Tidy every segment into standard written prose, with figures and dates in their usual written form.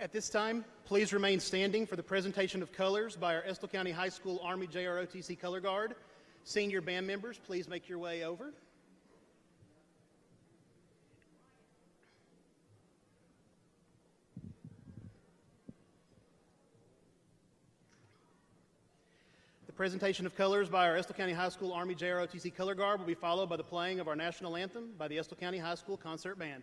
At this time, please remain standing for the presentation of colors by our Estill County High School Army JROTC Color Guard. Senior band members, please make your way over. The presentation of colors by our Estill County High School Army JROTC Color Guard will be followed by the playing of our national anthem by the Estill County High School Concert Band.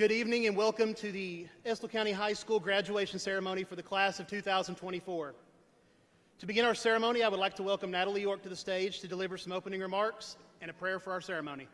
Good evening and welcome to the Estill County High School graduation ceremony for the class of 2024. To begin our ceremony, I would like to welcome Natalie York to the stage to deliver some opening remarks and a prayer for our ceremony.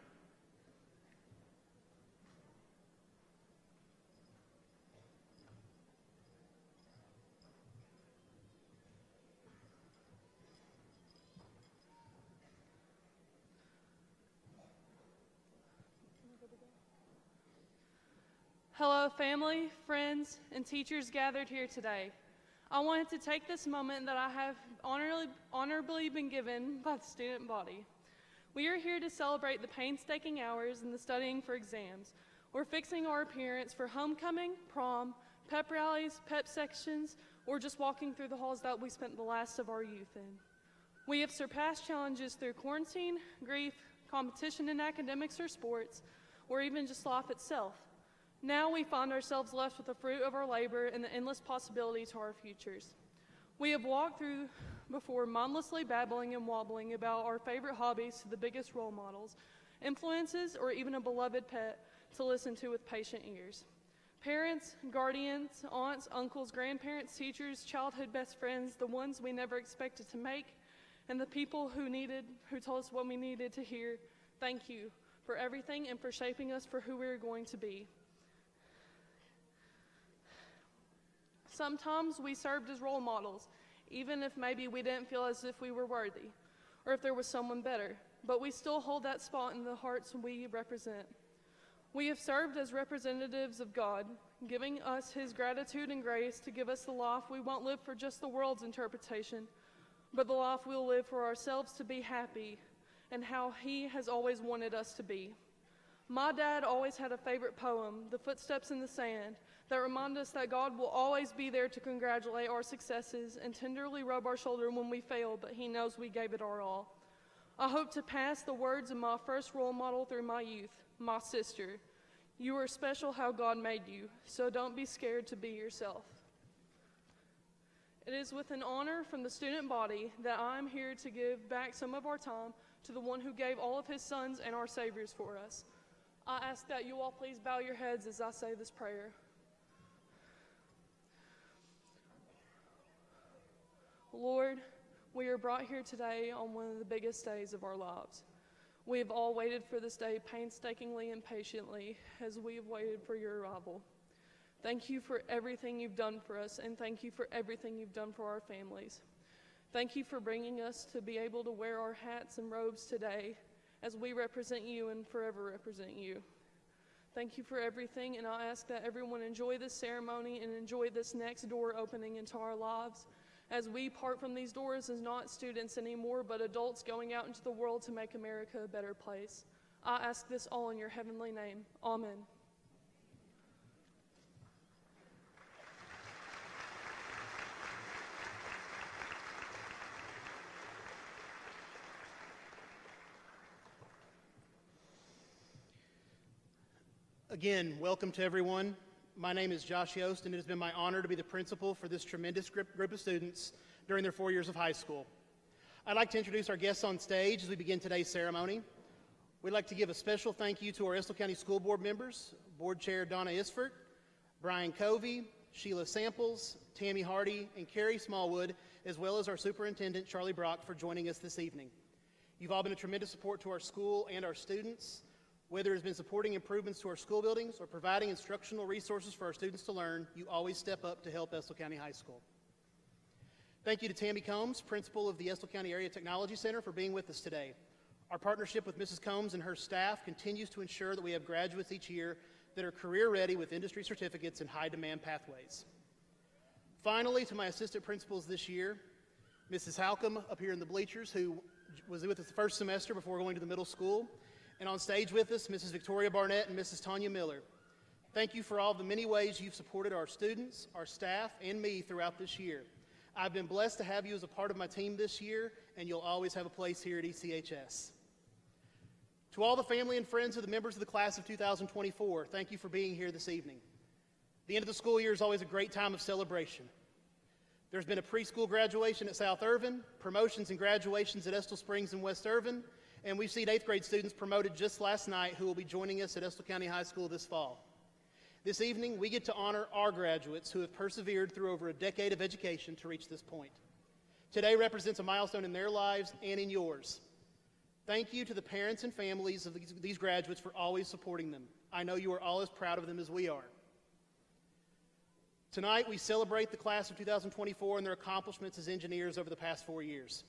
Hello, family, friends, and teachers gathered here today. I wanted to take this moment that I have honorably been given by the student body. We are here to celebrate the painstaking hours and the studying for exams. We're fixing our appearance for homecoming, prom, pep rallies, pep sections, or just walking through the halls that we spent the last of our youth in. We have surpassed challenges through quarantine, grief, competition in academics or sports, or even just life itself. Now we find ourselves left with the fruit of our labor and the endless possibility to our futures. We have walked through before mindlessly babbling and wobbling about our favorite hobbies to the biggest role models, influences, or even a beloved pet to listen to with patient ears. Parents, guardians, aunts, uncles, grandparents, teachers, childhood best friends, the ones we never expected to make, and the people who told us what we needed to hear, thank you for everything and for shaping us for who we're going to be. Sometimes we served as role models, even if maybe we didn't feel as if we were worthy, or if there was someone better, but we still hold that spot in the hearts we represent. We have served as representatives of God, giving us his gratitude and grace to give us the life we won't live for just the world's interpretation, but the life we'll live for ourselves to be happy and how he has always wanted us to be. My dad always had a favorite poem, The Footsteps in the Sand, that remind us that God will always be there to congratulate our successes and tenderly rub our shoulder when we fail, but he knows we gave it our all. I hope to pass the words of my first role model through my youth, my sister. You are special how God made you, so don't be scared to be yourself. It is with an honor from the student body that I am here to give back some of our time to the one who gave all of his sons and our saviors for us. I ask that you all please bow your heads as I say this prayer. Lord, we are brought here today on one of the biggest days of our lives. We have all waited for this day painstakingly and patiently as we have waited for your arrival. Thank you for everything you've done for us, and thank you for everything you've done for our families. Thank you for bringing us to be able to wear our hats and robes today as we represent you and forever represent you. Thank you for everything, and I ask that everyone enjoy this ceremony and enjoy this next door opening into our lives as we part from these doors as not students anymore, but adults going out into the world to make America a better place. I ask this all in your heavenly name. Amen. Again, welcome to everyone. My name is Josh Yost, and it has been my honor to be the principal for this tremendous group of students during their 4 years of high school. I'd like to introduce our guests on stage as we begin today's ceremony. We'd like to give a special thank you to our Estill County School Board members, Board Chair Donna Isford, Brian Covey, Sheila Samples, Tammy Hardy, and Carrie Smallwood, as well as our Superintendent Charlie Brock for joining us this evening. You've all been a tremendous support to our school and our students. Whether it's been supporting improvements to our school buildings or providing instructional resources for our students to learn, you always step up to help Estill County High School. Thank you to Tammy Combs, principal of the Estill County Area Technology Center, for being with us today. Our partnership with Mrs. Combs and her staff continues to ensure that we have graduates each year that are career ready with industry certificates and high demand pathways. Finally, to my assistant principals this year, Mrs. Halcomb up here in the bleachers, who was with us the first semester before going to the middle school, and on stage with us, Mrs. Victoria Barnett and Mrs. Tanya Miller. Thank you for all the many ways you've supported our students, our staff, and me throughout this year. I've been blessed to have you as a part of my team this year, and you'll always have a place here at ECHS. To all the family and friends of the members of the class of 2024, thank you for being here this evening. The end of the school year is always a great time of celebration. There's been a preschool graduation at South Irvin, promotions and graduations at Estill Springs and West Irvin, and we've seen 8th grade students promoted just last night who will be joining us at Estill County High School this fall. This evening, we get to honor our graduates who have persevered through over a decade of education to reach this point. Today represents a milestone in their lives and in yours. Thank you to the parents and families of these graduates for always supporting them. I know you are all as proud of them as we are. Tonight, we celebrate the class of 2024 and their accomplishments as engineers over the past 4 years.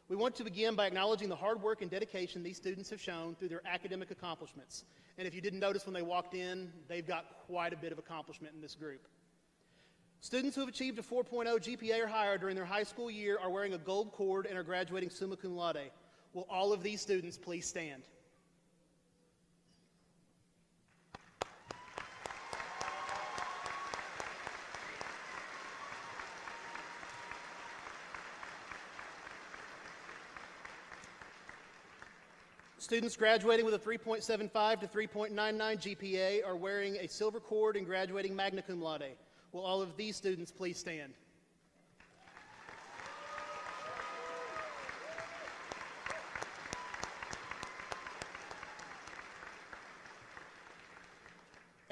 We want to begin by acknowledging the hard work and dedication these students have shown through their academic accomplishments. And if you didn't notice when they walked in, they've got quite a bit of accomplishment in this group. Students who have achieved a 4.0 GPA or higher during their high school year are wearing a gold cord and are graduating summa cum laude. Will all of these students please stand? Students graduating with a 3.75 to 3.99 GPA are wearing a silver cord and graduating magna cum laude. Will all of these students please stand?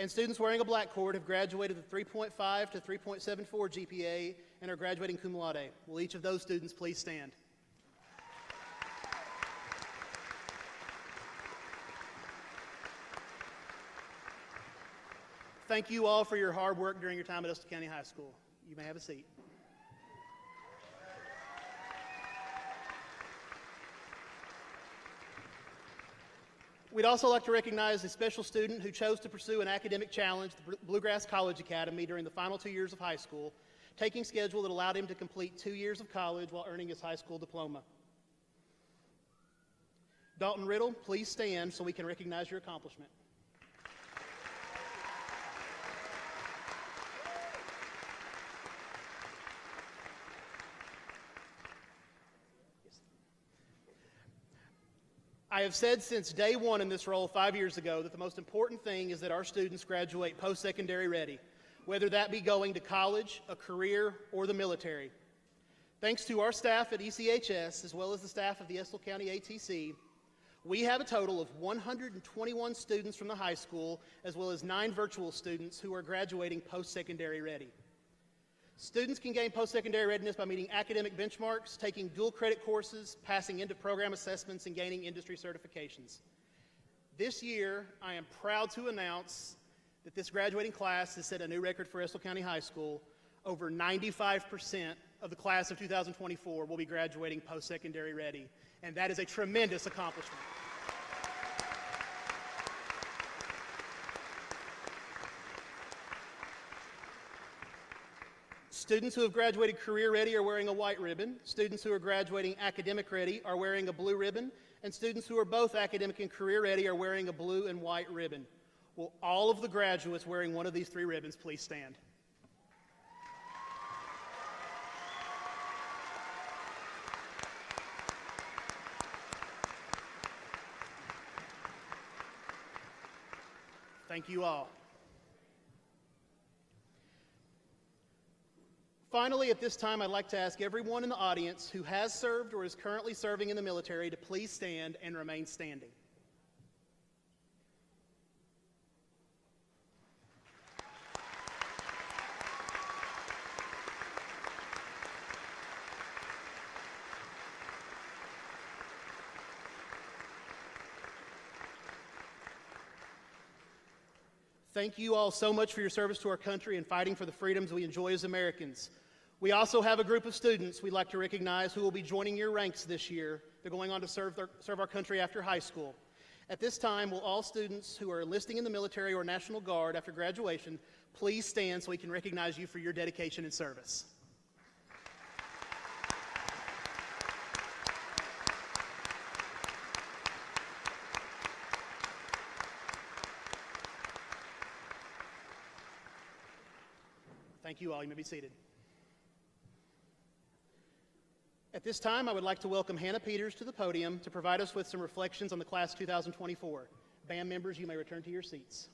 And students wearing a black cord have graduated with 3.5 to 3.74 GPA and are graduating cum laude. Will each of those students please stand? Thank you all for your hard work during your time at Estill County High School. You may have a seat. We'd also like to recognize a special student who chose to pursue an academic challenge, the Bluegrass College Academy, during the final 2 years of high school, taking schedule that allowed him to complete 2 years of college while earning his high school diploma. Dalton Riddle, please stand so we can recognize your accomplishment. I have said since day one in this role 5 years ago that the most important thing is that our students graduate post-secondary ready, whether that be going to college, a career, or the military. Thanks to our staff at ECHS, as well as the staff of the Estill County ATC, we have a total of 121 students from the high school, as well as 9 virtual students who are graduating post-secondary ready. Students can gain post-secondary readiness by meeting academic benchmarks, taking dual credit courses, passing into program assessments, and gaining industry certifications. This year, I am proud to announce that this graduating class has set a new record for Estill County High School. Over 95% of the class of 2024 will be graduating post-secondary ready, and that is a tremendous accomplishment. Students who have graduated career ready are wearing a white ribbon. Students who are graduating academic ready are wearing a blue ribbon. And students who are both academic and career ready are wearing a blue and white ribbon. Will all of the graduates wearing one of these 3 ribbons please stand? Thank you all. Finally, at this time, I'd like to ask everyone in the audience who has served or is currently serving in the military to please stand and remain standing. Thank you all so much for your service to our country and fighting for the freedoms we enjoy as Americans. We also have a group of students we'd like to recognize who will be joining your ranks this year. They're going on to serve our country after high school. At this time, will all students who are enlisting in the military or National Guard after graduation please stand so we can recognize you for your dedication and service. Thank you all. You may be seated. At this time, I would like to welcome Hannah Peters to the podium to provide us with some reflections on the class of 2024. Band members, you may return to your seats.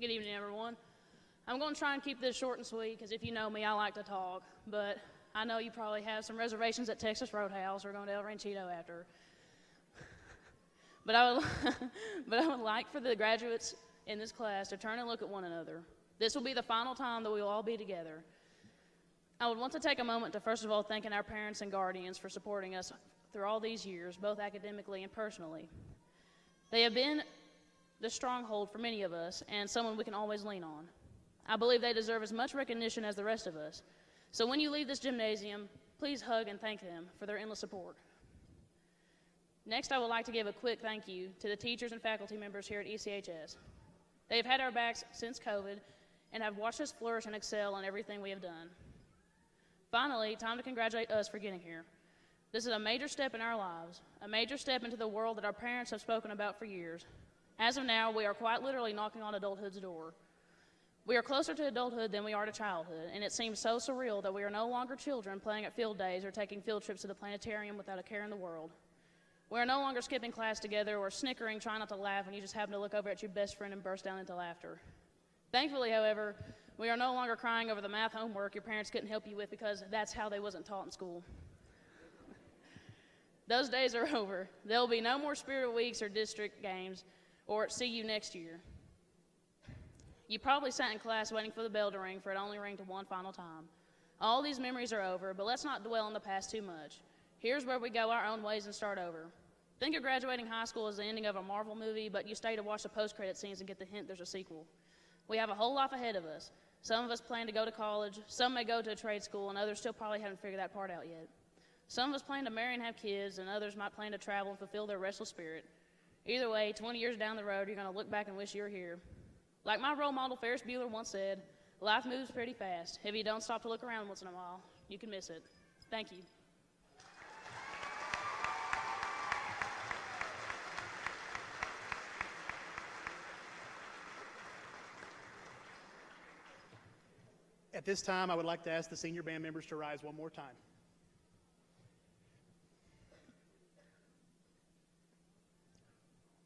Good evening, everyone. I'm going to try and keep this short and sweet because if you know me, I like to talk. But I know you probably have some reservations at Texas Roadhouse or going to El Ranchito after. But I would like for the graduates in this class to turn and look at one another. This will be the final time that we will all be together. I would want to take a moment to first of all thank our parents and guardians for supporting us through all these years, both academically and personally. They have been the stronghold for many of us and someone we can always lean on. I believe they deserve as much recognition as the rest of us. So when you leave this gymnasium, please hug and thank them for their endless support. Next, I would like to give a quick thank you to the teachers and faculty members here at ECHS. They have had our backs since COVID and have watched us flourish and excel in everything we have done. Finally, time to congratulate us for getting here. This is a major step in our lives, a major step into the world that our parents have spoken about for years. As of now, we are quite literally knocking on adulthood's door. We are closer to adulthood than we are to childhood, and it seems so surreal that we are no longer children playing at field days or taking field trips to the planetarium without a care in the world. We're no longer skipping class together or snickering, trying not to laugh when you just happen to look over at your best friend and burst down into laughter. Thankfully, however, we are no longer crying over the math homework your parents couldn't help you with because that's how they wasn't taught in school. Those days are over. There will be no more Spirit Weeks or district games or see you next year. You probably sat in class waiting for the bell to ring for it only ring to one final time. All these memories are over, but let's not dwell on the past too much. Here's where we go our own ways and start over. Think of graduating high school as the ending of a Marvel movie, but you stay to watch the post-credit scenes and get the hint there's a sequel. We have a whole life ahead of us. Some of us plan to go to college, some may go to a trade school, and others still probably haven't figured that part out yet. Some of us plan to marry and have kids, and others might plan to travel and fulfill their restless spirit. Either way, 20 years down the road, you're going to look back and wish you were here. Like my role model Ferris Bueller once said, life moves pretty fast. If you don't stop to look around once in a while, you can miss it. Thank you. At this time, I would like to ask the senior band members to rise one more time.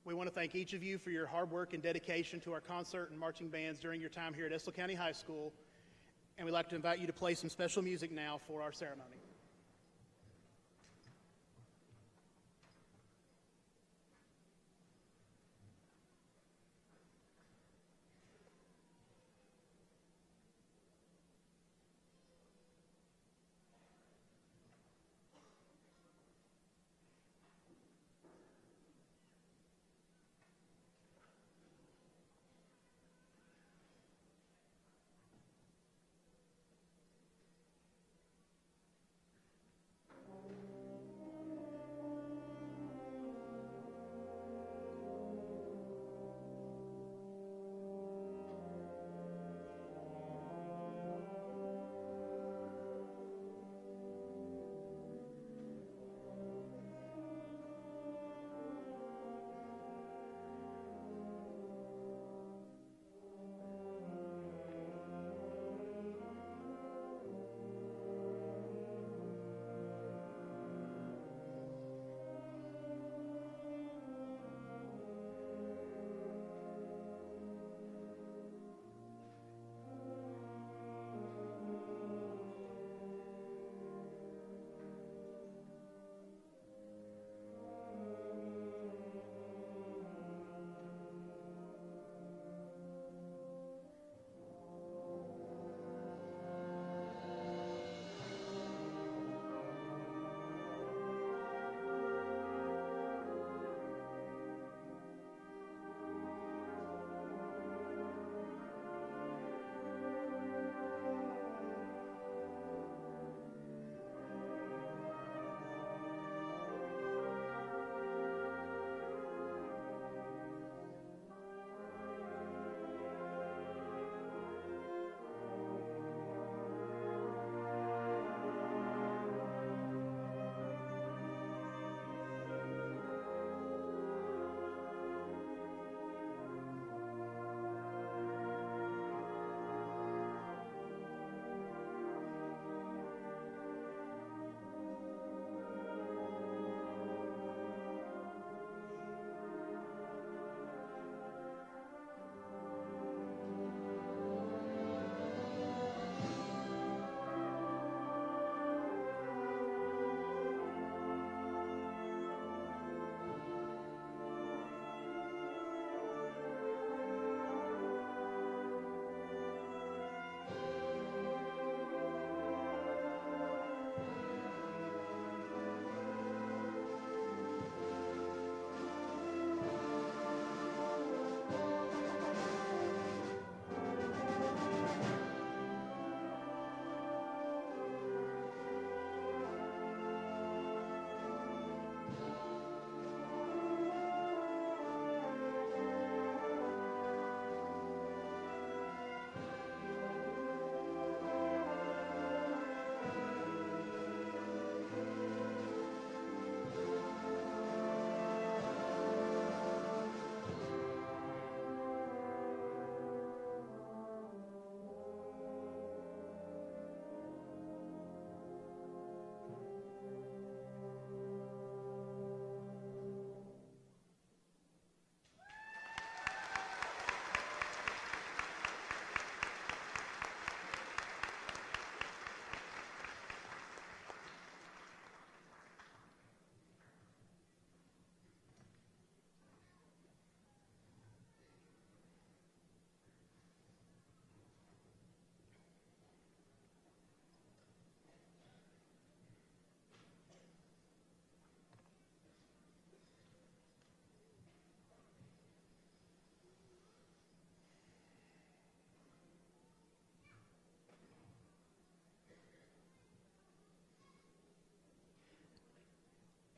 We want to thank each of you for your hard work and dedication to our concert and marching bands during your time here at Estill County High School, and we'd like to invite you to play some special music now for our ceremony.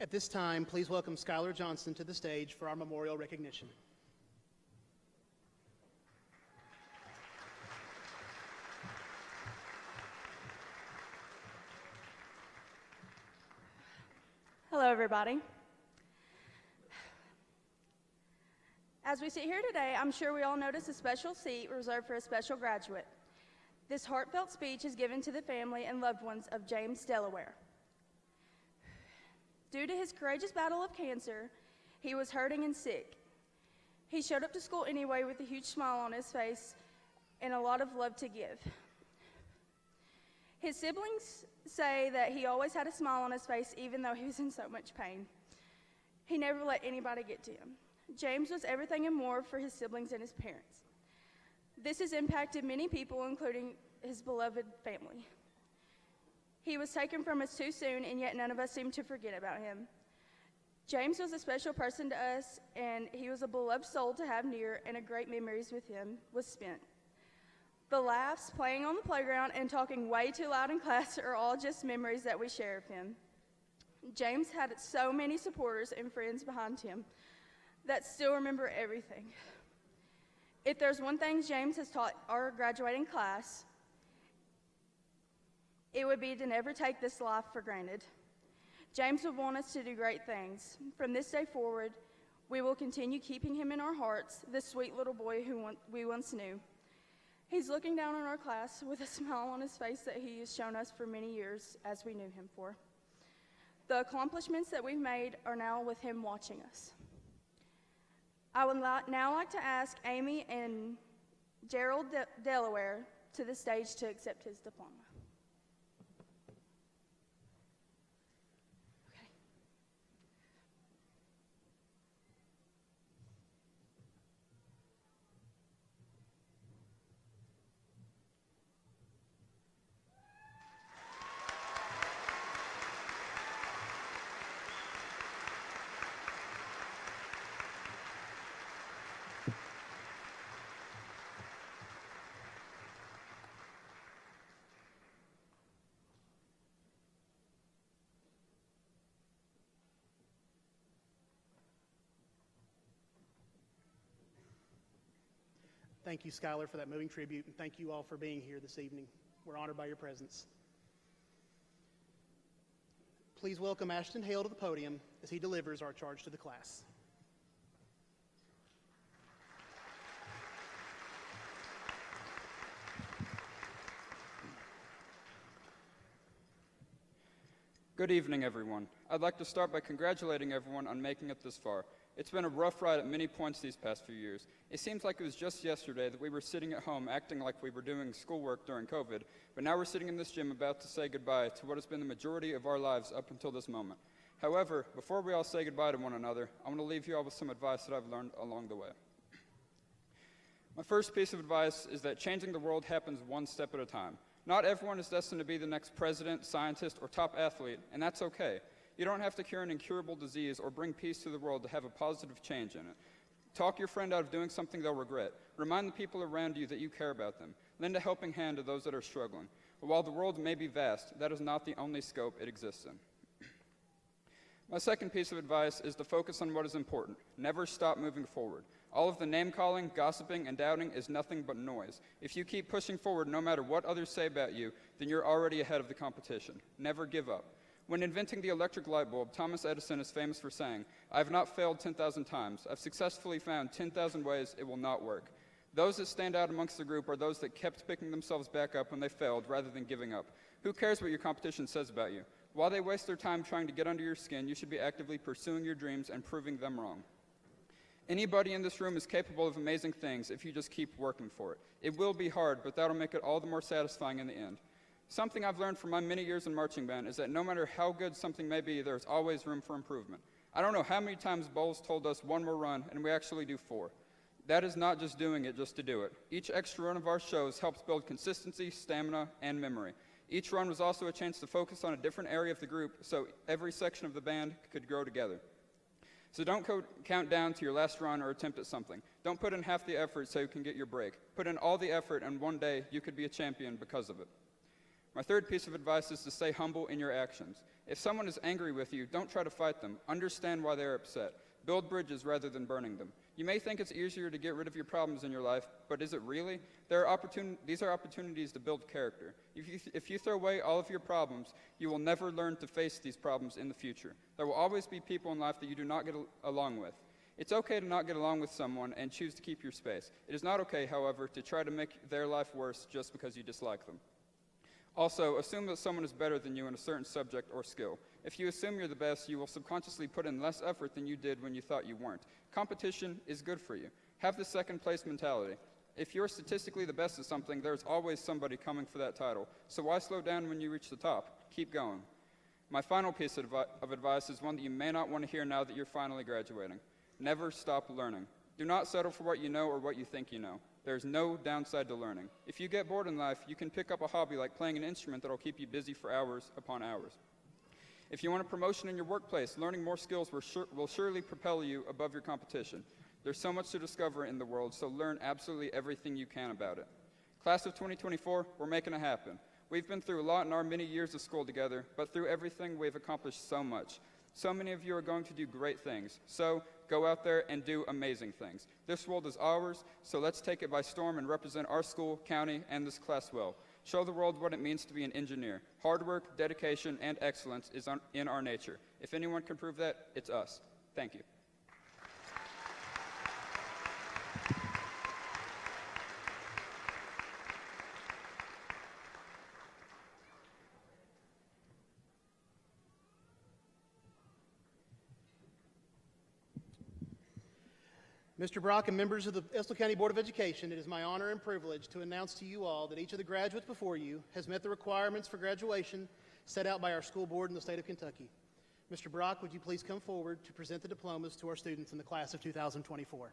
At this time, please welcome Skylar Johnson to the stage for our memorial recognition. Hello, everybody. As we sit here today, I'm sure we all notice a special seat reserved for a special graduate. This heartfelt speech is given to the family and loved ones of James Delaware. Due to his courageous battle of cancer, he was hurting and sick. He showed up to school anyway with a huge smile on his face and a lot of love to give. His siblings say that he always had a smile on his face even though he was in so much pain. He never let anybody get to him. James was everything and more for his siblings and his parents. This has impacted many people, including his beloved family. He was taken from us too soon, and yet none of us seem to forget about him. James was a special person to us, and he was a beloved soul to have near, and a great memories with him was spent. The laughs, playing on the playground, and talking way too loud in class are all just memories that we share of him. James had so many supporters and friends behind him that still remember everything. If there's one thing James has taught our graduating class, it would be to never take this life for granted. James would want us to do great things. From this day forward, we will continue keeping him in our hearts, the sweet little boy who we once knew. He's looking down on our class with a smile on his face that he has shown us for many years as we knew him for. The accomplishments that we've made are now with him watching us. I would now like to ask Amy and Gerald Delaware to the stage to accept his diploma. Thank you, Skylar, for that moving tribute, and thank you all for being here this evening. We're honored by your presence. Please welcome Ashton Hale to the podium as he delivers our charge to the class. Good evening, everyone. I'd like to start by congratulating everyone on making it this far. It's been a rough ride at many points these past few years. It seems like it was just yesterday that we were sitting at home acting like we were doing schoolwork during COVID, but now we're sitting in this gym about to say goodbye to what has been the majority of our lives up until this moment. However, before we all say goodbye to one another, I want to leave you all with some advice that I've learned along the way. My first piece of advice is that changing the world happens one step at a time. Not everyone is destined to be the next president, scientist, or top athlete, and that's okay. You don't have to cure an incurable disease or bring peace to the world to have a positive change in it. Talk your friend out of doing something they'll regret. Remind the people around you that you care about them. Lend a helping hand to those that are struggling. But while the world may be vast, that is not the only scope it exists in. My second piece of advice is to focus on what is important. Never stop moving forward. All of the name-calling, gossiping, and doubting is nothing but noise. If you keep pushing forward no matter what others say about you, then you're already ahead of the competition. Never give up. When inventing the electric light bulb, Thomas Edison is famous for saying, "I have not failed 10,000 times. I've successfully found 10,000 ways it will not work." Those that stand out amongst the group are those that kept picking themselves back up when they failed rather than giving up. Who cares what your competition says about you? While they waste their time trying to get under your skin, you should be actively pursuing your dreams and proving them wrong. Anybody in this room is capable of amazing things if you just keep working for it. It will be hard, but that'll make it all the more satisfying in the end. Something I've learned from my many years in marching band is that no matter how good something may be, there's always room for improvement. I don't know how many times Bowles told us one more run, and we actually do 4. That is not just doing it just to do it. Each extra run of our shows helps build consistency, stamina, and memory. Each run was also a chance to focus on a different area of the group so every section of the band could grow together. So don't count down to your last run or attempt at something. Don't put in half the effort so you can get your break. Put in all the effort, and one day you could be a champion because of it. My third piece of advice is to stay humble in your actions. If someone is angry with you, don't try to fight them. Understand why they're upset. Build bridges rather than burning them. You may think it's easier to get rid of your problems in your life, but is it really? These are opportunities to build character. If you throw away all of your problems, you will never learn to face these problems in the future. There will always be people in life that you do not get along with. It's okay to not get along with someone and choose to keep your space. It is not okay, however, to try to make their life worse just because you dislike them. Also, assume that someone is better than you in a certain subject or skill. If you assume you're the best, you will subconsciously put in less effort than you did when you thought you weren't. Competition is good for you. Have the second place mentality. If you're statistically the best at something, there's always somebody coming for that title. So why slow down when you reach the top? Keep going. My final piece of advice is one that you may not want to hear now that you're finally graduating. Never stop learning. Do not settle for what you know or what you think you know. There's no downside to learning. If you get bored in life, you can pick up a hobby like playing an instrument that'll keep you busy for hours upon hours. If you want a promotion in your workplace, learning more skills will surely propel you above your competition. There's so much to discover in the world, so learn absolutely everything you can about it. Class of 2024, we're making it happen. We've been through a lot in our many years of school together, but through everything, we've accomplished so much. So many of you are going to do great things. So go out there and do amazing things. This world is ours, so let's take it by storm and represent our school, county, and this class well. Show the world what it means to be an engineer. Hard work, dedication, and excellence is in our nature. If anyone can prove that, it's us. Thank you. Mr. Brock and members of the Estill County Board of Education, it is my honor and privilege to announce to you all that each of the graduates before you has met the requirements for graduation set out by our school board in the state of Kentucky. Mr. Brock, would you please come forward to present the diplomas to our students in the class of 2024?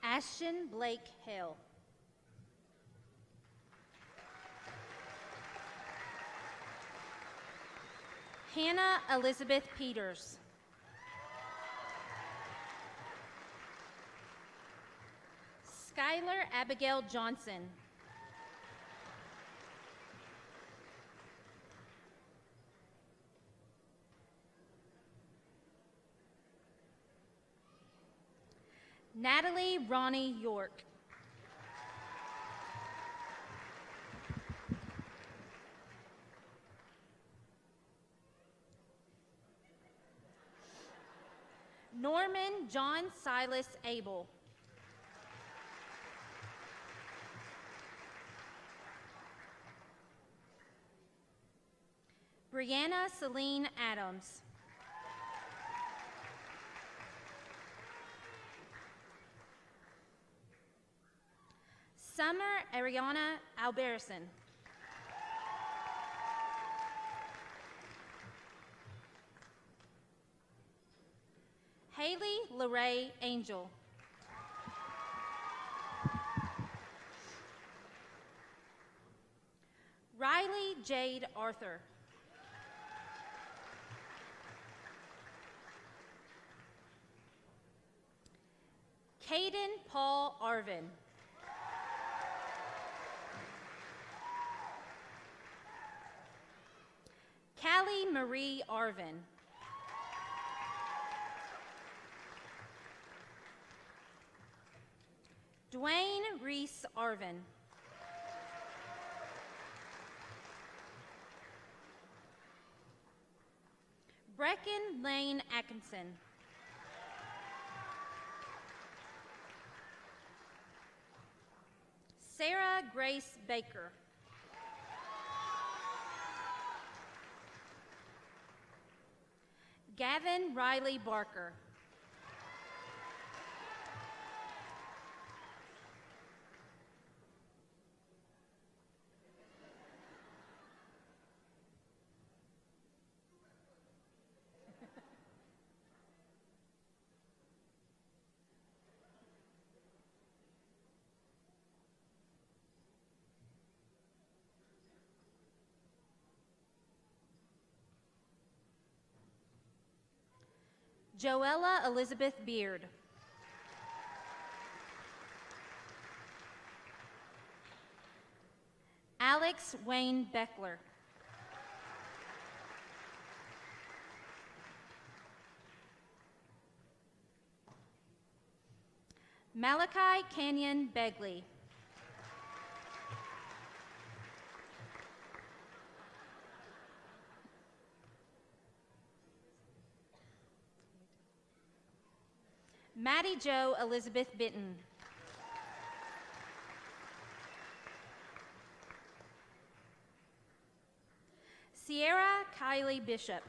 Ashton Blake Hill. Hannah Elizabeth Peters. Skylar Abigail Johnson. Natalie Ronnie York. Norman John Silas Abel. Brianna Celine Adams. Summer Ariana Alberison. Haley LeRae Angel. Riley Jade Arthur. Caden Paul Arvin. Callie Marie Arvin. Dwayne Reese Arvin. Brecken Lane Atkinson. Sarah Grace Baker. Gavin Riley Barker. Joella Elizabeth Beard. Alex Wayne Beckler. Malachi Canyon Begley. Maddie Jo Elizabeth Benton. Sierra Kylie Bishop.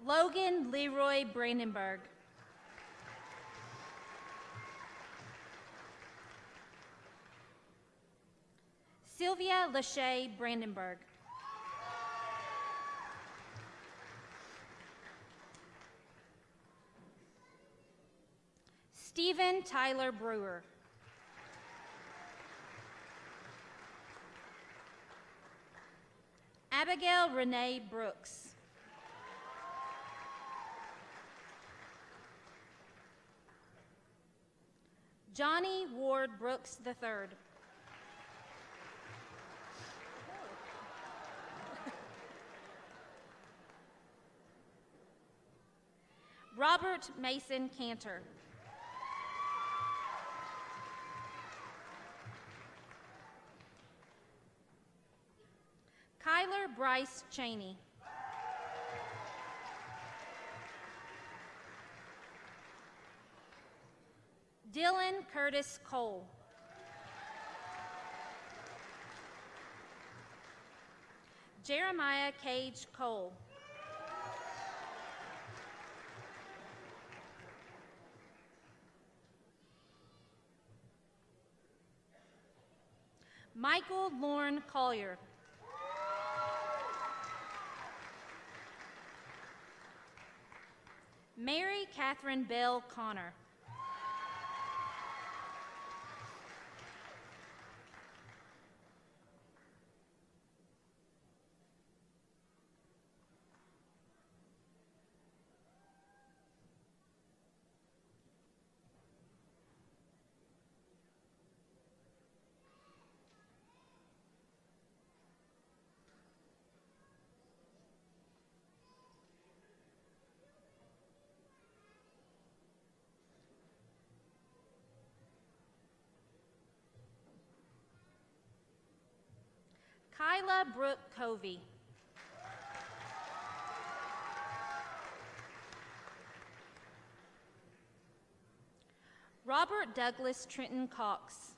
Logan Leroy Brandenburg. Sylvia Lachey Brandenburg. Stephen Tyler Brewer. Abigail Renee Brooks. Johnny Ward Brooks III. Robert Mason Cantor. Kyler Bryce Cheney. Dylan Curtis Cole. Jeremiah Cage Cole. Michael Lorne Collier. Mary Catherine Bell Connor. Kyla Brooke Covey. Robert Douglas Trenton Cox.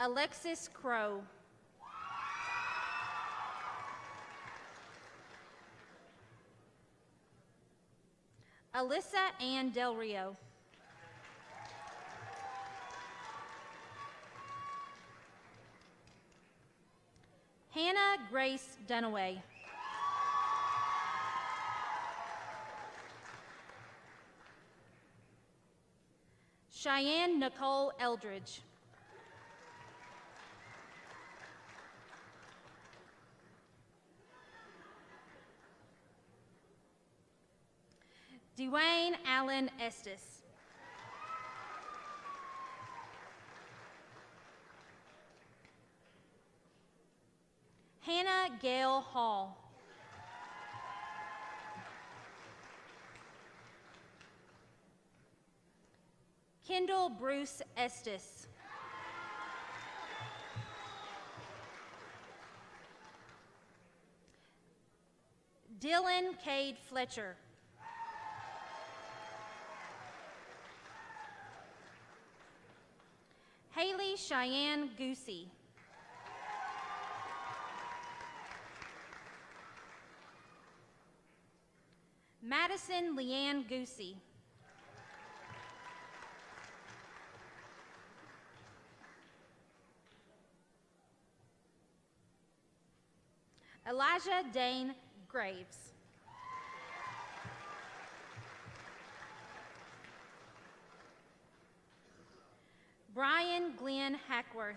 Alexis Crow. Alyssa Ann Del Rio. Hannah Grace Dunaway. Cheyenne Nicole Eldridge. Dwayne Allen Estes. Hannah Gail Hall. Kendall Bruce Estes. Dylan Cade Fletcher. Haley Cheyenne Goosey. Madison Leanne Goosey. Elijah Dane Graves. Brian Glenn Hackworth.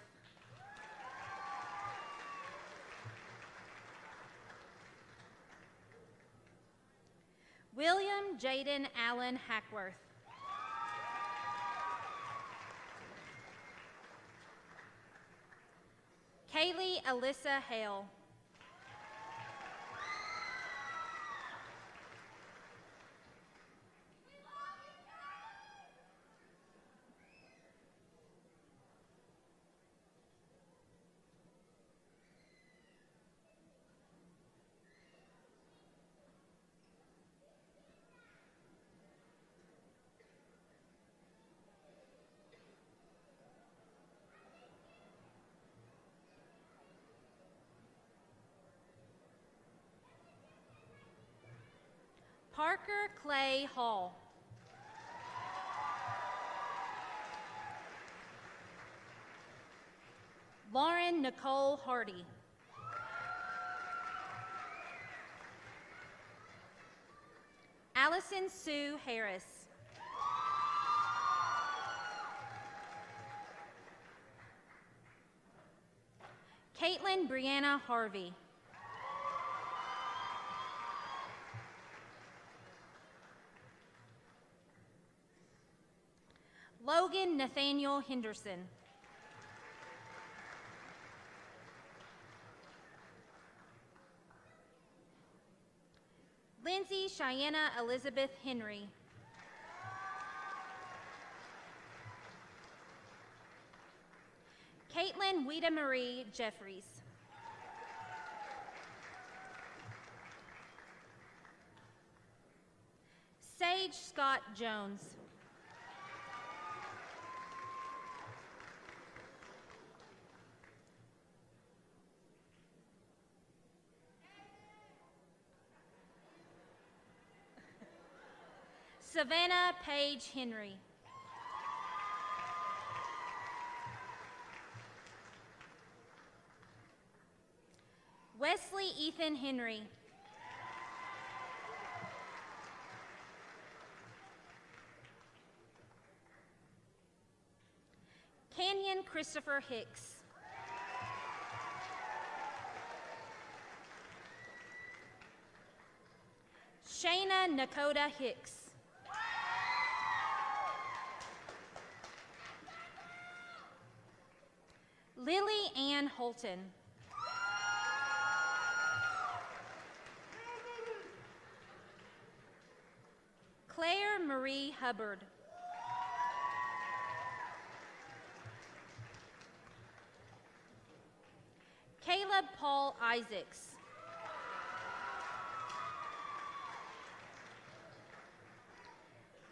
William Jaden Allen Hackworth. Kaylee Alyssa Hale. Parker Clay Hall. Lauren Nicole Hardy. Allison Sue Harris. Caitlin Brianna Harvey. Logan Nathaniel Henderson. Lindsay Cheyenne Elizabeth Henry. Caitlin Weta Marie Jeffries. Sage Scott Jones. Savannah Page Henry. Wesley Ethan Henry. Canyon Christopher Hicks. Shayna Nakota Hicks. Lily Ann Holton. Claire Marie Hubbard. Caleb Paul Isaacs.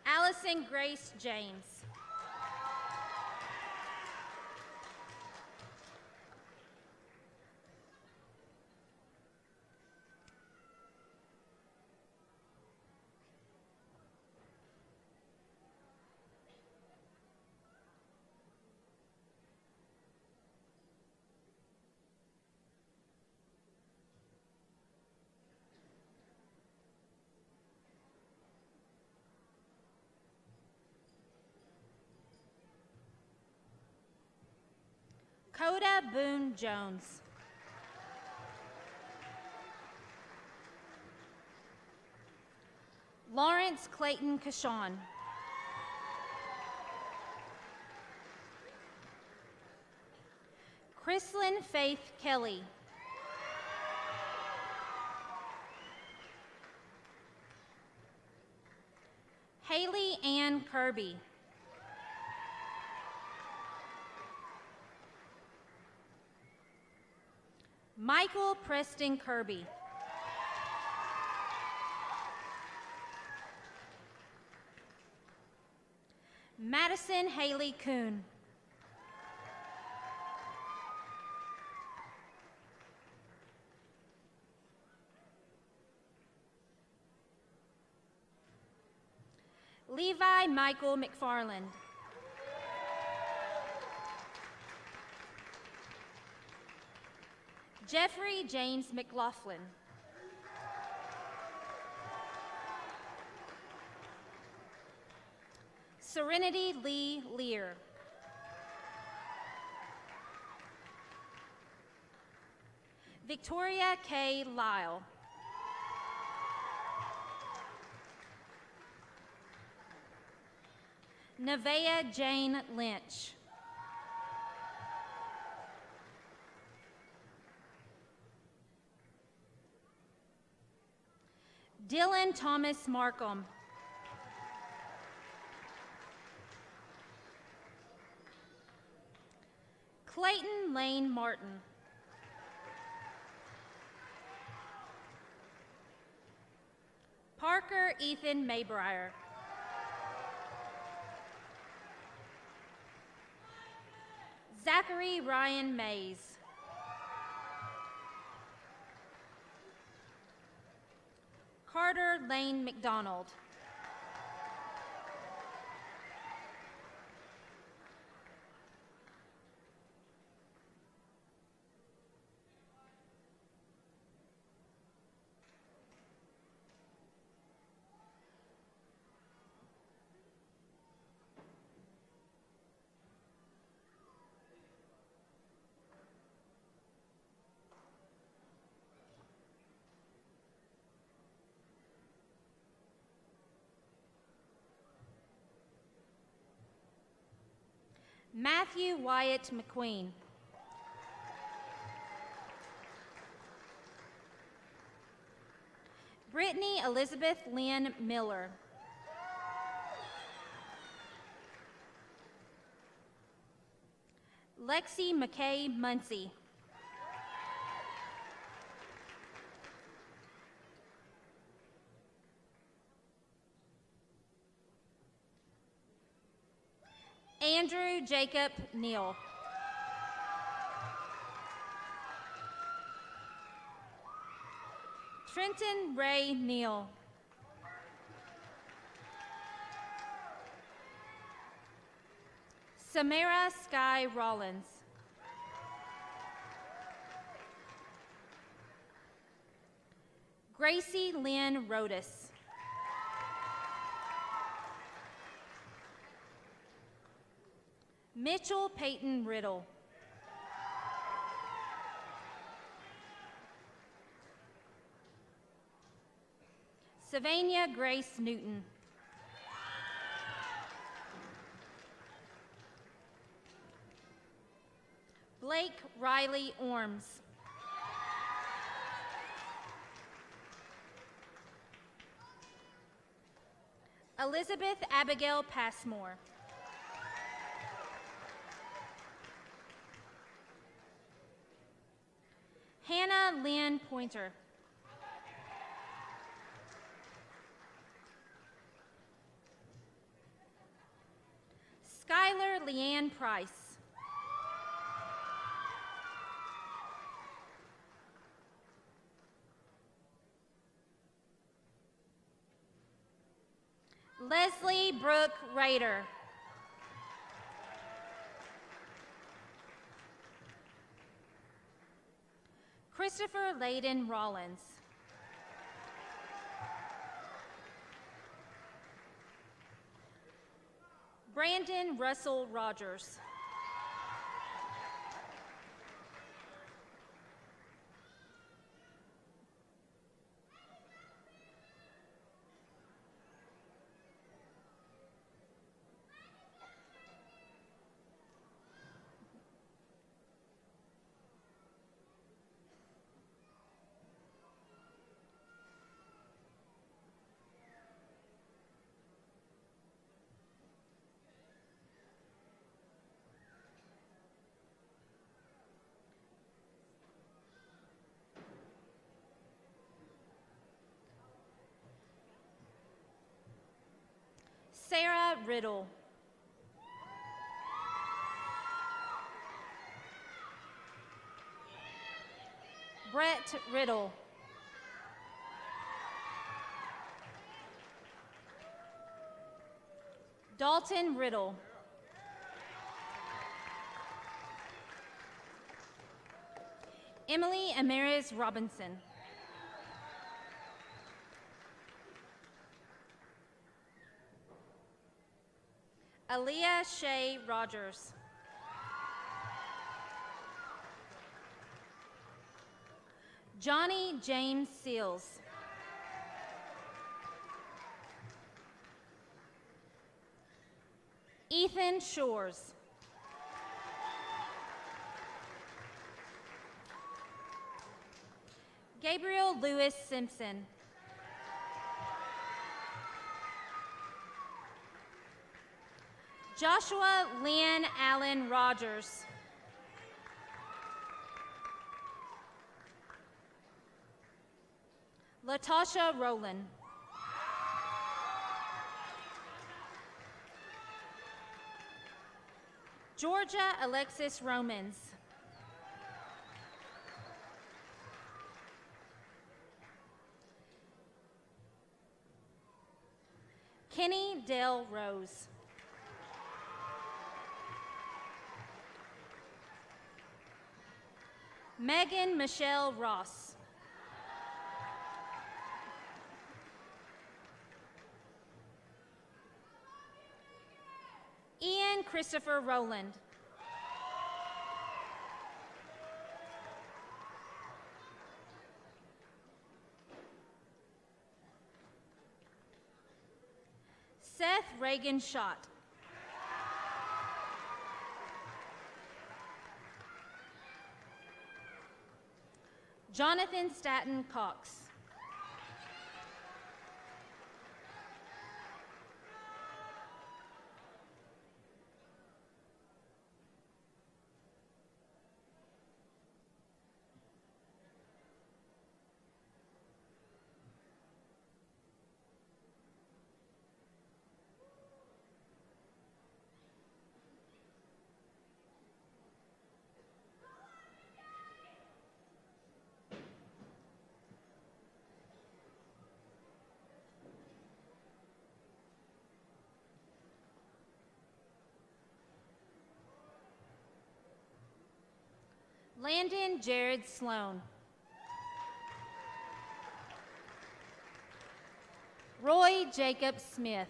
Allison Grace James. Coda Boone Jones. Lawrence Clayton Kashawn. Chrislyn Faith Kelly. Haley Ann Kirby. Michael Preston Kirby. Madison Haley Kuhn. Levi Michael McFarland. Jeffrey James McLaughlin. Serenity Lee Lear. Victoria K. Lyle. Nevaeh Jane Lynch. Dylan Thomas Markham. Clayton Lane Martin. Parker Ethan Maybrier. Zachary Ryan Mays. Carter Lane McDonald. Matthew Wyatt McQueen. Brittany Elizabeth Lynn Miller. Lexi McKay Muncie. Andrew Jacob Neal. Trenton Ray Neal. Samara Sky Rollins. Gracie Lynn Rodas. Mitchell Peyton Riddle. Savannah Grace Newton. Blake Riley Orms. Elizabeth Abigail Passmore. Hannah Lynn Pointer. Skylar Leanne Price. Leslie Brooke Rader. Christopher Layden Rollins. Brandon Russell Rogers. Sarah Riddle. Brett Riddle. Dalton Riddle. Emily Amaris Robinson. Aaliyah Shay Rogers. Johnny James Seals. Ethan Shores. Gabriel Lewis Simpson. Joshua Lynn Allen Rogers. Latasha Rowland. Georgia Alexis Romans. Kenny Dale Rose. Megan Michelle Ross. Ian Christopher Rowland. Seth Reagan Schott. Jonathan Staton Cox. Landon Jared Sloan. Roy Jacob Smith.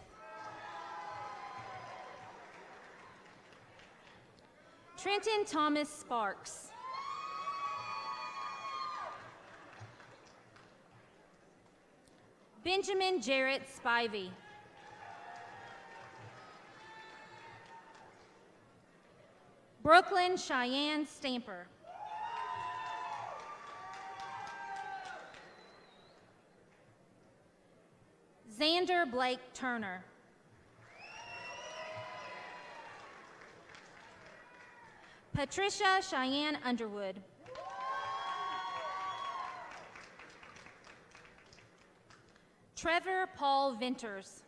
Trenton Thomas Sparks. Benjamin Jarrett Spivey. Brooklyn Cheyenne Stamper. Xander Blake Turner. Patricia Cheyenne Underwood. Trevor Paul Venters.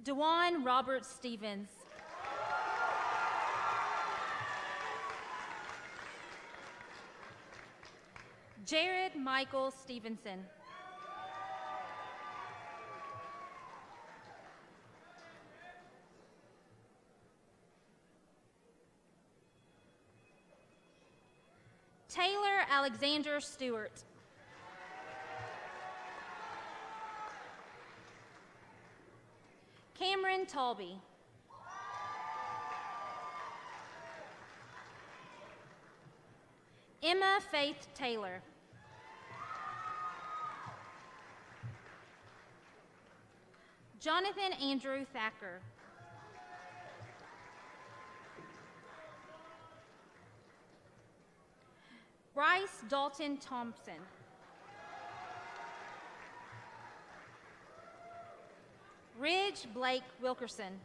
Dewan Robert Stevens. Jared Michael Stevenson. Taylor Alexander Stewart. Cameron Talby. Emma Faith Taylor. Jonathan Andrew Thacker. Bryce Dalton Thompson. Ridge Blake Wilkerson.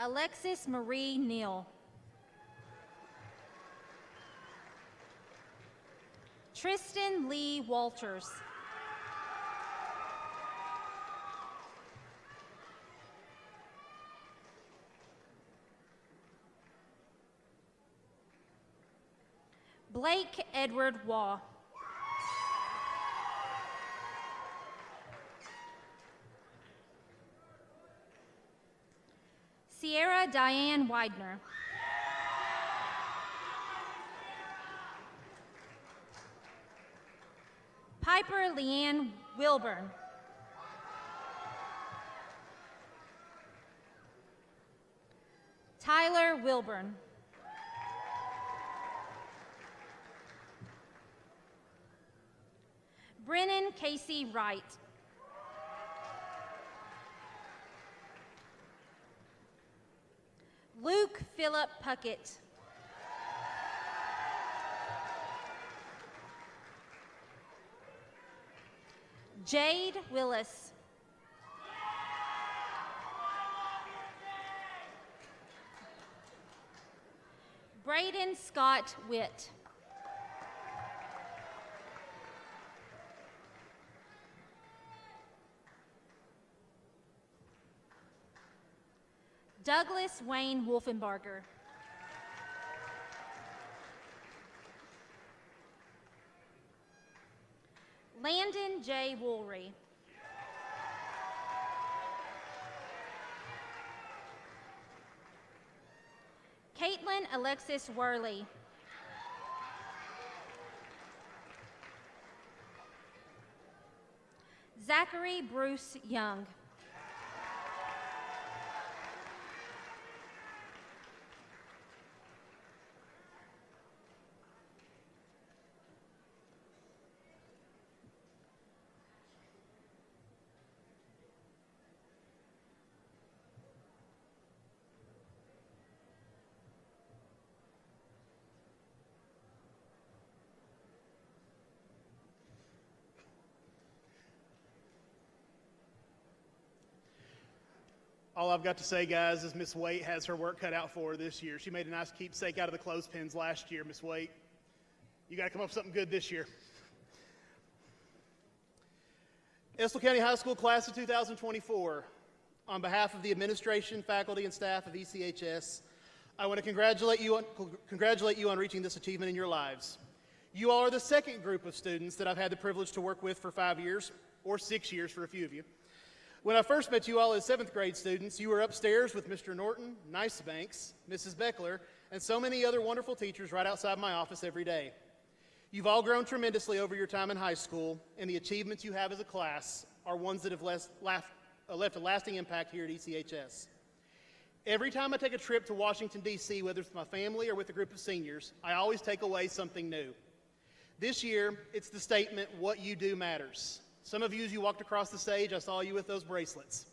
Alexis Marie Neal. Tristan Lee Walters. Blake Edward Waugh. Sierra Diane Widener. Piper Leanne Wilburn. Tyler Wilburn. Brennan Casey Wright. Luke Philip Puckett. Jade Willis. Braden Scott Witt. Douglas Wayne Wolfenbarger. Landon J. Woolry. Caitlin Alexis Worley. Zachary Bruce Young. All I've got to say, guys, is Miss Waite has her work cut out for her this year. She made a nice keepsake out of the clothespins last year, Miss Waite. You got to come up with something good this year. Estill County High School Class of 2024, on behalf of the administration, faculty, and staff of ECHS, I want to congratulate you on reaching this achievement in your lives. You all are the second group of students that I've had the privilege to work with for 5 years, or 6 years for a few of you. When I first met you all as 7th grade students, you were upstairs with Mr. Norton, Nicebanks, Mrs. Beckler, and so many other wonderful teachers right outside my office every day. You've all grown tremendously over your time in high school, and the achievements you have as a class are ones that have left a lasting impact here at ECHS. Every time I take a trip to Washington, D.C., whether it's with my family or with a group of seniors, I always take away something new. This year, it's the statement, "What you do matters." Some of you, as you walked across the stage, I saw you with those bracelets.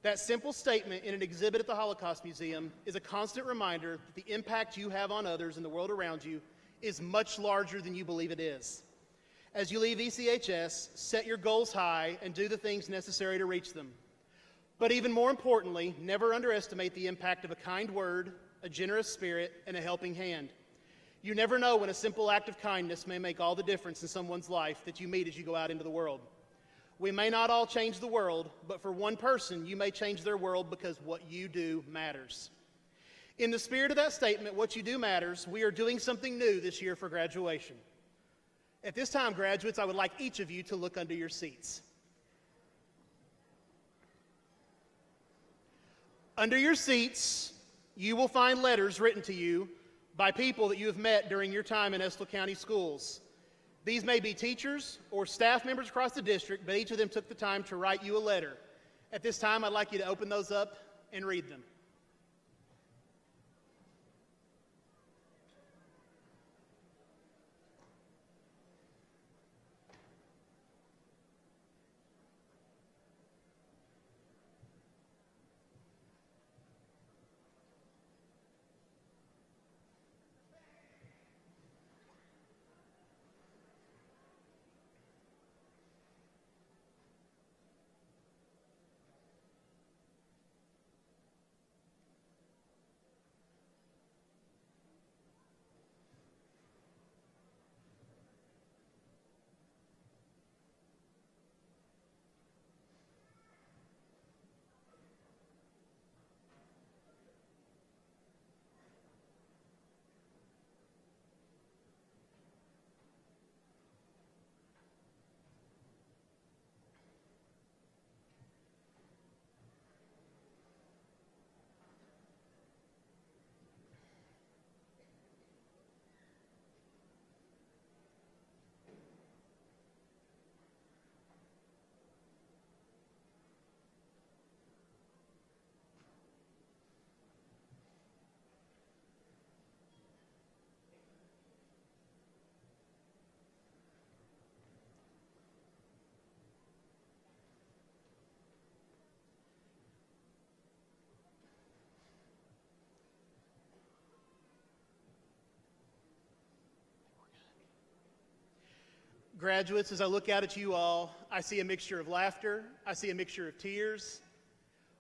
That simple statement in an exhibit at the Holocaust Museum is a constant reminder that the impact you have on others in the world around you is much larger than you believe it is. As you leave ECHS, set your goals high and do the things necessary to reach them. But even more importantly, never underestimate the impact of a kind word, a generous spirit, and a helping hand. You never know when a simple act of kindness may make all the difference in someone's life that you meet as you go out into the world. We may not all change the world, but for one person, you may change their world because what you do matters. In the spirit of that statement, what you do matters, we are doing something new this year for graduation. At this time, graduates, I would like each of you to look under your seats. Under your seats, you will find letters written to you by people that you have met during your time in Estill County schools. These may be teachers or staff members across the district, but each of them took the time to write you a letter. At this time, I'd like you to open those up and read them. Graduates, as I look out at you all, I see a mixture of laughter, I see a mixture of tears,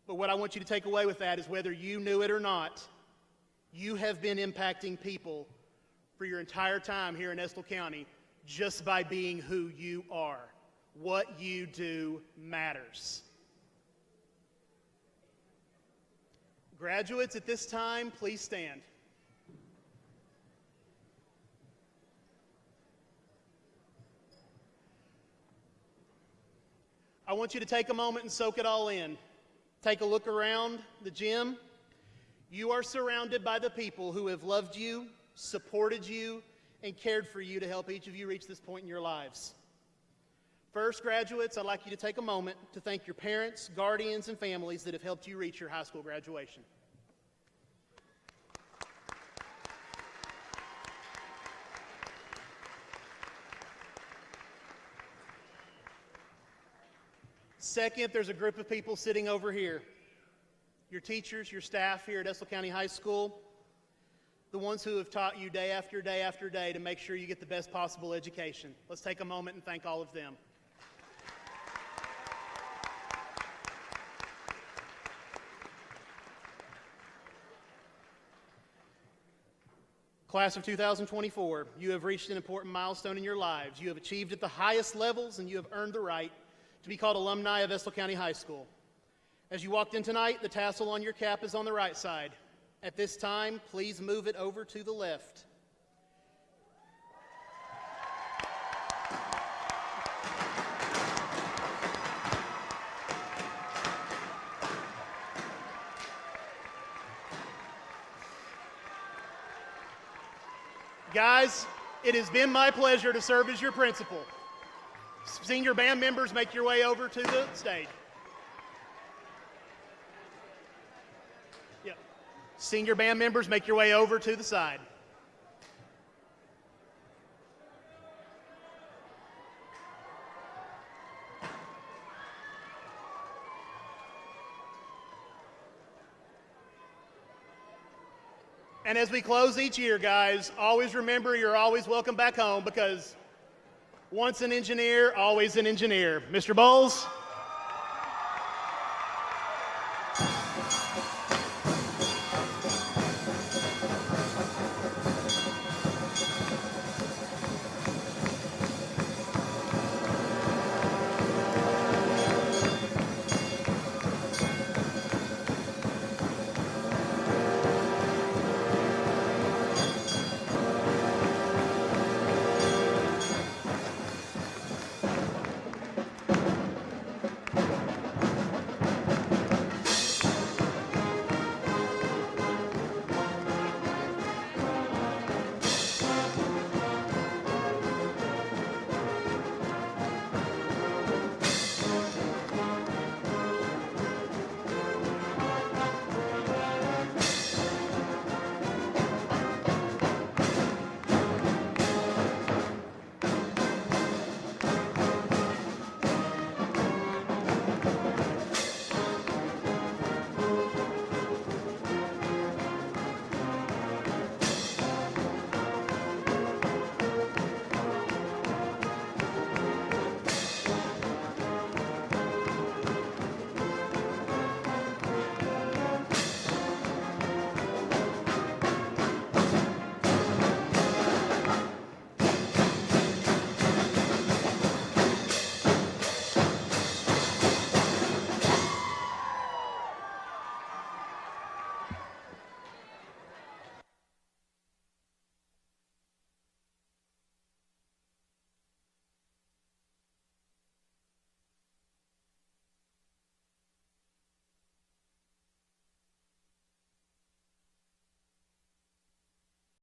but what I want you to take away with that is whether you knew it or not, you have been impacting people for your entire time here in Estill County just by being who you are. What you do matters. Graduates, at this time, please stand. I want you to take a moment and soak it all in. Take a look around the gym. You are surrounded by the people who have loved you, supported you, and cared for you to help each of you reach this point in your lives. First, graduates, I'd like you to take a moment to thank your parents, guardians, and families that have helped you reach your high school graduation. Second, there's a group of people sitting over here. Your teachers, your staff here at Estill County High School, the ones who have taught you day after day after day to make sure you get the best possible education. Let's take a moment and thank all of them. Class of 2024, you have reached an important milestone in your lives. You have achieved at the highest levels, and you have earned the right to be called alumni of Estill County High School. As you walked in tonight, the tassel on your cap is on the right side. At this time, please move it over to the left. Guys, it has been my pleasure to serve as your principal. Senior band members, make your way over to the stage. Yep. Senior band members, make your way over to the side. And as we close each year, guys, always remember you're always welcome back home, because once an engineer, always an engineer. Mr. Bowles?